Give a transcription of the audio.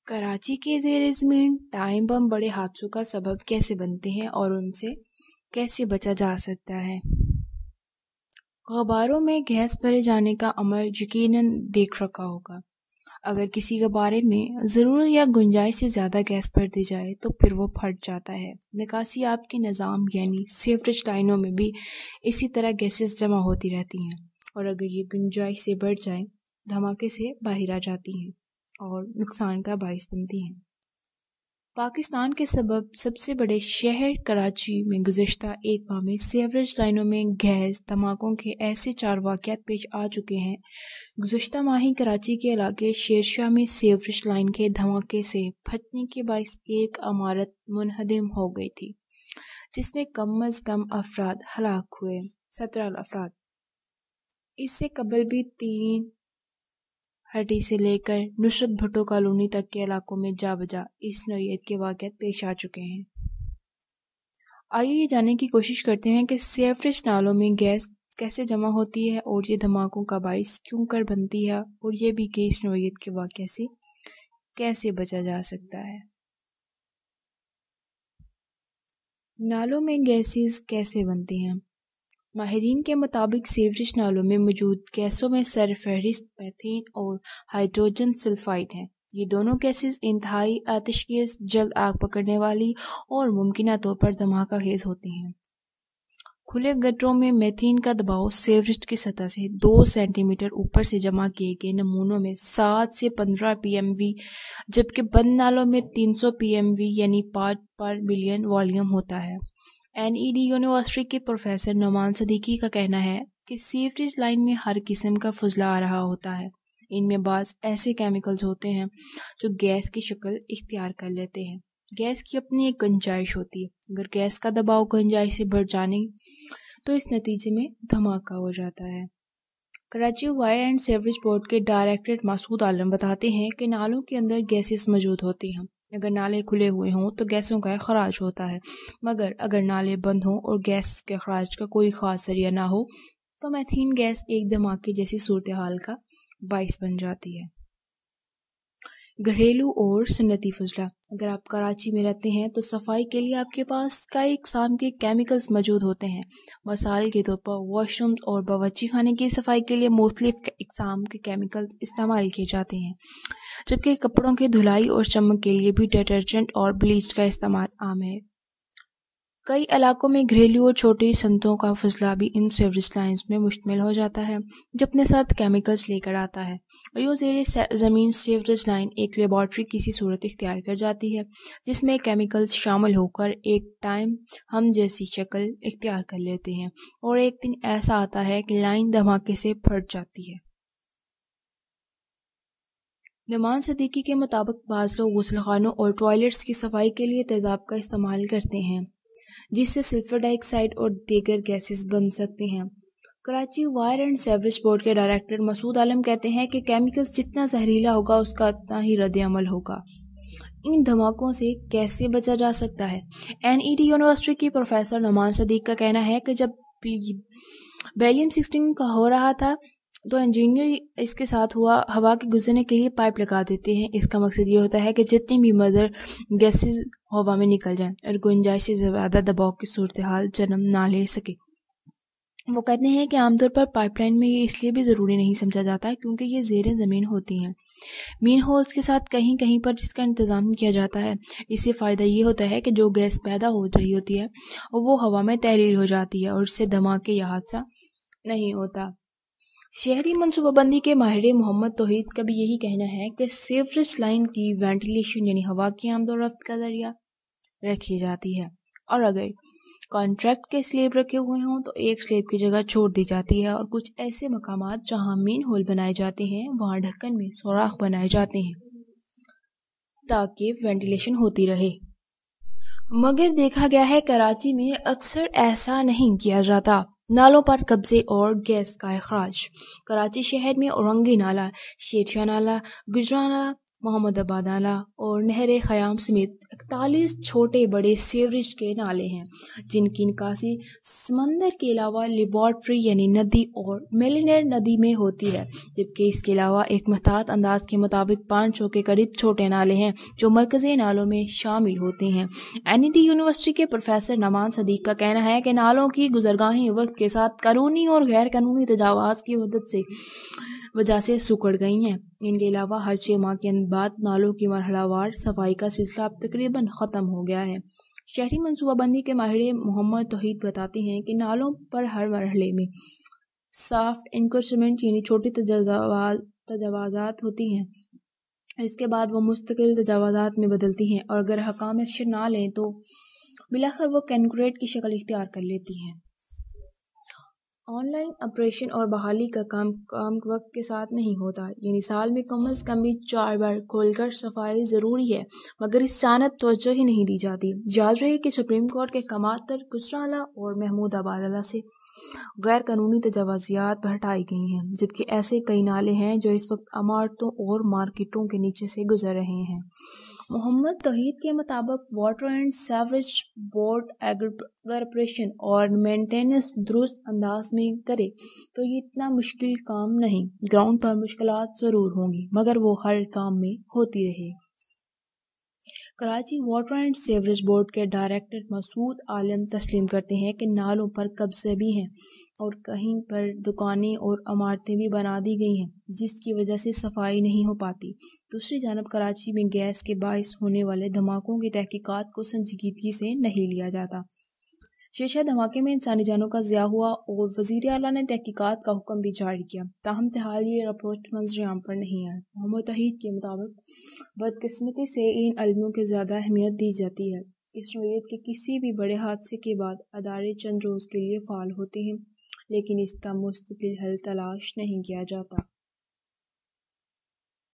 کراچی کے زیر زمین ٹائم بم بڑے حادثوں کا سبب کیسے بنتے ہیں اور ان سے کیسے بچا جا سکتا ہے؟ غباروں میں گیس بھرے جانے کا عمل یقیناً دیکھ رکھا ہوگا۔ اگر کسی غبارے میں ضرورت یا گنجائش سے زیادہ گیس بھر دی جائے تو پھر وہ پھٹ جاتا ہے۔ نکاسی آب کے نظام یعنی سیوریج لائنوں میں بھی اسی طرح گیسز جمع ہوتی رہتی ہیں، اور اگر یہ گنجائش سے بڑھ جائیں دھماکے سے باہر آ جاتی ہیں اور نقصان کا باعث بنتی ہیں۔ پاکستان کے سب سے بڑے شہر کراچی میں گزشتہ ایک ماہ میں سیوریج لائنوں میں گیس دھماکوں کے ایسے 4 واقعات پیش آ چکے ہیں۔ گزشتہ ماہ ہی کراچی کے علاقے شیرشاہ میں سیوریج لائن کے دھماکے سے پھٹنے کے باعث ایک عمارت منہدم ہو گئی تھی، جس میں کم از کم افراد ہلاک ہوئے، 17 افراد۔ اس سے قبل بھی 3 ہٹی سے لے کر نصرت بھٹو کالونی تک کے علاقوں میں جا بجا اس نوعیت کے واقعات پیش آ چکے ہیں۔ آئیے یہ جاننے کی کوشش کرتے ہیں کہ سیوریج نالوں میں گیس کیسے جمع ہوتی ہے اور یہ دھماکوں کا باعث کیوں کر بنتی ہے، اور یہ بھی کہ اس نوعیت کے واقعے سے کیسے بچا جا سکتا ہے۔ نالوں میں گیسز کیسے بنتی ہیں؟ ماہرین کے مطابق سیوریج نالوں میں موجود گیسوں میں سر فہرست میتھین اور ہائیڈروجن سلفائڈ ہیں۔ یہ دونوں گیسز انتہائی آتش خیز، جلد آگ پکڑنے والی اور ممکنہ طور پر دھماکہ خیز ہوتی ہیں۔ کھلے گٹروں میں میتھین کا دباؤ سیوریج کی سطح سے 2 سینٹی میٹر اوپر سے جمع کیے گئے نمونوں میں 7 سے 15 پی ایم وی، جبکہ بند نالوں میں 300 پی ایم وی یعنی پارٹ پر بلین والیوم ہوتا ہے۔ این ای ڈی یونیورسٹی کے پروفیسر نعمان صدیقی کا کہنا ہے کہ سیوریج لائن میں ہر قسم کا فضلہ آ رہا ہوتا ہے۔ ان میں بعض ایسے کیمیکلز ہوتے ہیں جو گیس کی شکل اختیار کر لیتے ہیں۔ گیس کی اپنی ایک گنجائش ہوتی ہے، اگر گیس کا دباؤ گنجائش سے بڑھ جانے تو اس نتیجے میں دھماکہ ہو جاتا ہے۔ Karachi wire and sewerage board کے ڈائریکٹر مسعود عالم بتاتے ہیں کہ نالوں کے اندر گیسز موجود ہوتی ہیں۔ اگر نالے کھلے ہوئے ہوں تو گیسوں کا اخراج ہوتا ہے، مگر اگر نالے بند ہوں اور گیس کے اخراج کا کوئی خاص ذریعہ نہ ہو تو میتھین گیس ایک دھماکے جیسی صورتحال کا باعث بن جاتی ہے۔ گھریلو اور صنعتی فضلہ۔ اگر آپ کراچی میں رہتے ہیں تو صفائی کے لیے آپ کے پاس کئی اقسام کے کیمیکلز موجود ہوتے ہیں۔ مثال کے طور پر واش رومز اور باورچی خانے کی صفائی کے لیے مختلف اقسام کے کیمیکلز استعمال کیے جاتے ہیں، جبکہ کپڑوں کی دھلائی اور چمک کے لیے بھی ڈٹرجنٹ اور بلیچ کا استعمال عام ہے۔ کئی علاقوں میں گھریلو اور چھوٹی صنعتوں کا فضلہ بھی ان سیوریج لائنز میں مشتمل ہو جاتا ہے، جو اپنے ساتھ کیمیکلز لے کر آتا ہے، اور یہ زیر زمین سیوریج لائن ایک لیبارٹری کی سی صورت اختیار کر جاتی ہے، جس میں کیمیکلز شامل ہو کر ایک ٹائم ہم جیسی شکل اختیار کر لیتے ہیں، اور ایک دن ایسا آتا ہے کہ لائن دھماکے سے پھٹ جاتی ہے۔ نعمان صدیقی کے مطابق بعض لوگ غسل خانوں اور ٹوائلٹس کی صفائی کے لیے تیزاب کا استعمال کرتے ہیں، جس سے سلفر ڈائی آکسائڈ اور دیگر گیسز بن سکتے ہیں۔ Karachi wire and sewerage board کے ڈائریکٹر مسعود عالم کہتے ہیں کہ کیمیکلز جتنا زہریلا ہوگا اس کا اتنا ہی رد عمل ہوگا۔ ان دھماکوں سے کیسے بچا جا سکتا ہے؟ این ای ڈی یونیورسٹی کی پروفیسر نعمان صدیق کا کہنا ہے کہ جب بیلیم 16 کا ہو رہا تھا تو انجینئر اس کے ساتھ ہوا کے گزرنے کے لیے پائپ لگا دیتے ہیں۔ اس کا مقصد یہ ہوتا ہے کہ جتنی بھی مدر گیسز ہوا میں نکل جائیں اور گنجائش سے زیادہ دباؤ کی صورتحال جنم نہ لے سکے۔ وہ کہتے ہیں کہ عام طور پر پائپ لائن میں یہ اس لیے بھی ضروری نہیں سمجھا جاتا کیونکہ یہ زیر زمین ہوتی ہیں، مین ہولز کے ساتھ کہیں کہیں پر جس کا انتظام کیا جاتا ہے۔ اس سے فائدہ یہ ہوتا ہے کہ جو گیس پیدا ہو رہی ہوتی ہے وہ ہوا میں تحلیل ہو جاتی ہے اور اس سے دھماکے یا حادثہ نہیں ہوتا۔ شہری منصوبہ بندی کے ماہر محمد توحید کا بھی یہی کہنا ہے کہ سیوریج لائن کی وینٹیلیشن یعنی ہوا کی آمد و رفت کا ذریعہ رکھی جاتی ہے، اور اگر کانٹریکٹ کے سلیب رکھے ہوئے ہوں تو ایک سلیب کی جگہ چھوڑ دی جاتی ہے، اور کچھ ایسے مقامات جہاں مین ہول بنائے جاتے ہیں وہاں ڈھکن میں سوراخ بنائے جاتے ہیں تاکہ وینٹیلیشن ہوتی رہے۔ مگر دیکھا گیا ہے کراچی میں اکثر ایسا نہیں کیا جاتا۔ نالوں پر قبضے اور گیس کا اخراج۔ کراچی شہر میں اورنگی نالہ، شیرشاہ نالہ، گجرا نالہ، محمد آباد نالہ اور نہر خیام سمیت 41 چھوٹے بڑے سیوریج کے نالے ہیں جن کی نکاسی سمندر کے علاوہ لیبارٹری یعنی ندی اور میلینر ندی میں ہوتی ہے، جبکہ اس کے علاوہ ایک محتاط انداز کے مطابق 500 کے قریب چھوٹے نالے ہیں جو مرکزی نالوں میں شامل ہوتے ہیں۔ NED یونیورسٹی کے پروفیسر نعمان صدیق کا کہنا ہے کہ نالوں کی گزرگاہیں وقت کے ساتھ قانونی اور غیر قانونی تجاوزات کی وجہ سے سکڑ گئی ہیں۔ ان کے علاوہ ہر 6 ماہ کے بعد نالوں کی مرحلہ وار صفائی کا سلسلہ اب تقریباً ختم ہو گیا ہے۔ شہری منصوبہ بندی کے ماہر محمد توحید بتاتے ہیں کہ نالوں پر ہر مرحلے میں سافٹ انکرچمنٹ یعنی چھوٹی تجاوزات ہوتی ہیں، اس کے بعد وہ مستقل تجاوزات میں بدلتی ہیں اور اگر حکام ایکشن نہ لیں تو بالآخر وہ کنکریٹ کی شکل اختیار کر لیتی ہیں۔ آن لائن آپریشن اور بحالی کا کام وقت کے ساتھ نہیں ہوتا، یعنی سال میں کم از کم بھی 4 بار کھول کر صفائی ضروری ہے، مگر اس جانب توجہ ہی نہیں دی جاتی۔ یاد رہے کہ سپریم کورٹ کے احکامات پر گجرانوالہ اور محمود آباد نالہ سے غیر قانونی تجاوزات ہٹائی گئی ہیں، جبکہ ایسے کئی نالے ہیں جو اس وقت عمارتوں اور مارکیٹوں کے نیچے سے گزر رہے ہیں۔ محمد توحید کے مطابق واٹر اینڈ سیوریج بورڈ اگر آپریشن اور مینٹیننس درست انداز میں کرے تو یہ اتنا مشکل کام نہیں۔ گراؤنڈ پر مشکلات ضرور ہوں گی مگر وہ ہر کام میں ہوتی رہے۔ Karachi water and sewerage board کے ڈائریکٹر مسعود عالم تسلیم کرتے ہیں کہ نالوں پر قبضے بھی ہیں اور کہیں پر دکانیں اور عمارتیں بھی بنا دی گئی ہیں جس کی وجہ سے صفائی نہیں ہو پاتی۔ دوسری جانب کراچی میں گیس کے باعث ہونے والے دھماکوں کی تحقیقات کو سنجیدگی سے نہیں لیا جاتا۔ شیشہ دھماکے میں انسانی جانوں کا ضیاع ہوا اور وزیر اعلیٰ نے تحقیقات کا حکم بھی جاری کیا، تاہم تاحال یہ رپورٹ منظر عام پر نہیں آئی۔ محمد توحید کے مطابق بدقسمتی سے ان عملوں کی زیادہ اہمیت دی جاتی ہے۔ اس نوعیت کے کسی بھی بڑے حادثے کے بعد ادارے چند روز کے لیے فعال ہوتے ہیں لیکن اس کا مستقل حل تلاش نہیں کیا جاتا۔